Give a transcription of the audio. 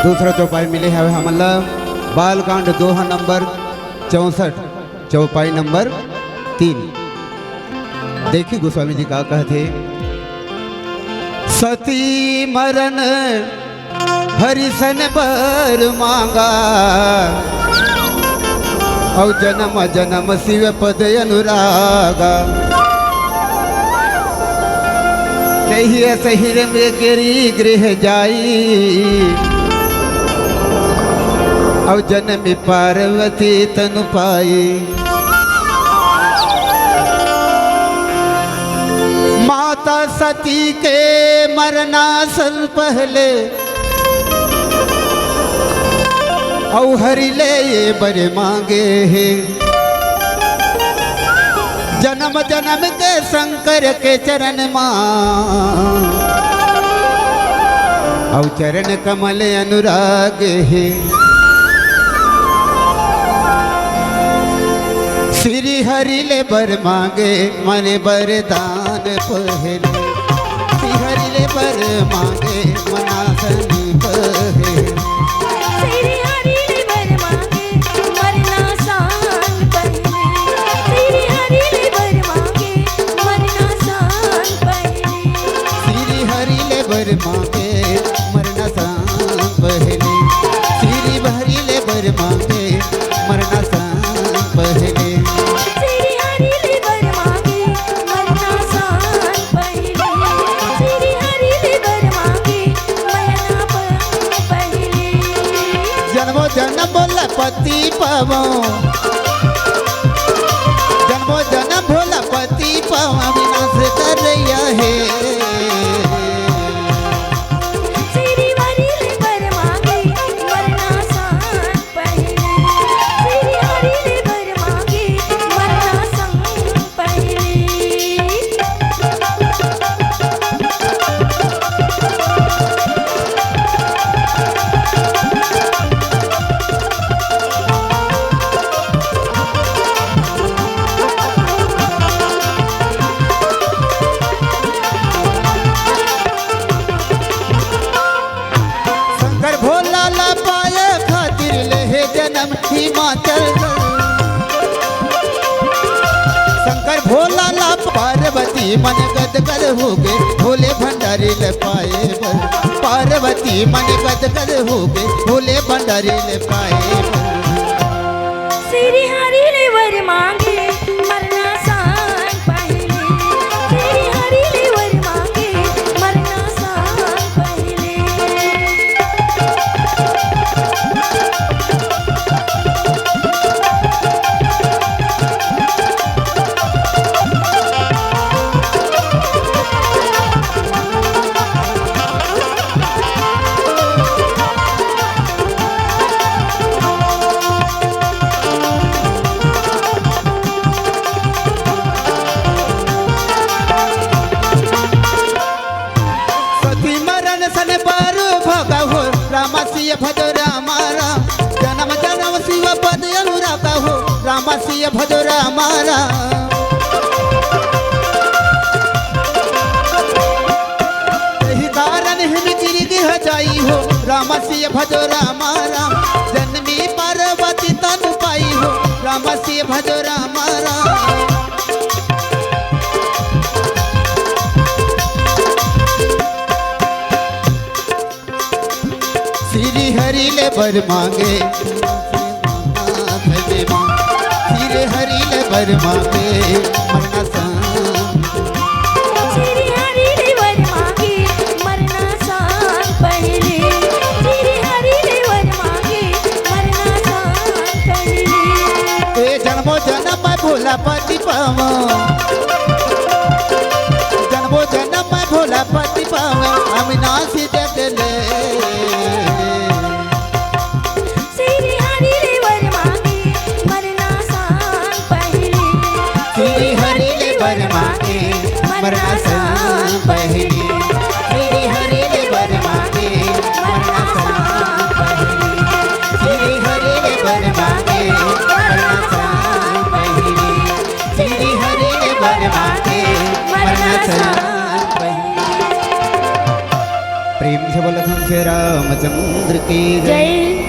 दूसरा चौपाई मिले है हमला बालकांड दोहा नंबर 64 चौपाई नंबर 3। देखिए गोस्वामी जी का कहते सती मरण हरिसन पर मांगा और जन्म जन्म शिव पद अनुरागा सही सही में गिरी गृह जाई और जन्म पार्वती तनु पाई माता सती के मरना सन पहले और हरि ले ये बड़े मांगे हैं जन्म जन्म के शंकर के चरण मां और चरण कमल अनुराग है श्री हरि ले बर मांगे मन बरदान पहले श्री हरि ले बर मांगे मनासन पहले मांगे मरना सान पहले श्री हरि ले बर मांगे मरना सान पहले श्री हरि ले बर मांगे मरना सान पहले श्री हरि ले बर मांगे मरना पहले जन्मो जन्म भोला पति पावो जन्मो जन्म भोला पति पावा विनाश कर रहा है हिमाचल शंकर भोला ला पार्वती मन गदगद हो गए भोले भंडारी ले पाए बर पार्वती मन गदगद हो गए भोले भंडारी ले पाए बर श्री हरि ले वर मांगे मरना सान पहले श्री हरि ले वर मांगे मरना सान पहले रामसिय भज रामा राम जन्म जन्म शिव पद अनुराग हो रामसिय भज रामा राम यही कारण हिम गिर गिह जाई हो रामसिय भज रामा राम जन्मी पार्वती तनु पाई हो रामसिय भज रामा राम श्री हरि ले बर मांगे श्री हरि ले बर मांगे मरना सान श्री हरि ले वर मांगे मरना सान पहले श्री हरि ले वर मांगे मरना सान पहले ए जन्मो जन्म भोला पति पावा जन्मो जन्म भोला पति पावा अविनाशी जग ले मरना सान पहले श्री हरि ले बर मांगे मरना सान पहले श्री हरि ले बर मांगे मरना सान पहले श्री हरि ले बर मांगे मरना सान पहले प्रेम से बोलो श्री रामचंद्र की जय। जय